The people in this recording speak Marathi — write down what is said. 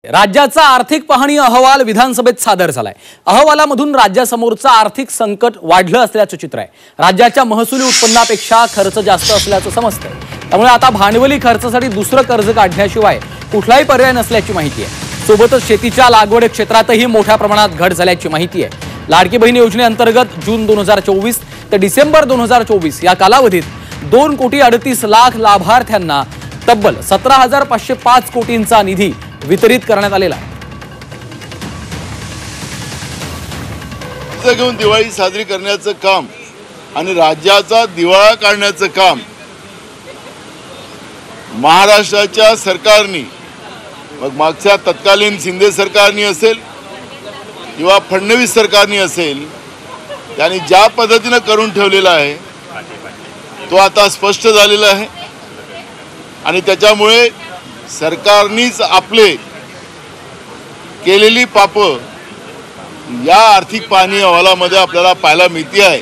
राज्याचा आर्थिक पाहणी अहवाल विधानसभेत सादर झालाय। अहवालामधून राज्यासमोरचं आर्थिक संकट वाढलं असल्याचं चित्र आहे। राज्याच्या महसुली उत्पन्नापेक्षा खर्च जास्त असल्याचं समजतंय। त्यामुळे आता भांडवली खर्चासाठी दुसरं कर्ज काढण्याशिवाय कुठलाही पर्याय नसल्याची माहिती आहे। सोबतच शेतीच्या लागवड क्षेत्रातही मोठ्या प्रमाणात घट झाल्याची माहिती आहे। लाडकी बहीण योजनेअंतर्गत जून 2024 ते डिसेंबर 2024 या कालावधीत 2,38,00,000 लाभार्थ्यांना तब्बल 17,505 कोटींचा निधी वितरित करण्यात आलेला आहे। घेऊन दिवाळी साजरी करण्याचं काम आणि राज्याचा दिवाळा काढण्याचं काम महाराष्ट्राच्या सरकारने, मग मागच्या तत्कालीन शिंदे सरकारने असेल किंवा फडणवीस सरकारने असेल, त्यांनी ज्या पद्धतीने करून ठेवलेला आहे तो आता स्पष्ट झालेला आहे। आणि त्याच्यामुळे सरकारनीच आपले केलेली पाप या आर्थिक पाहणी अहवालामध्ये आपल्याला पाहायला मिळते आहे।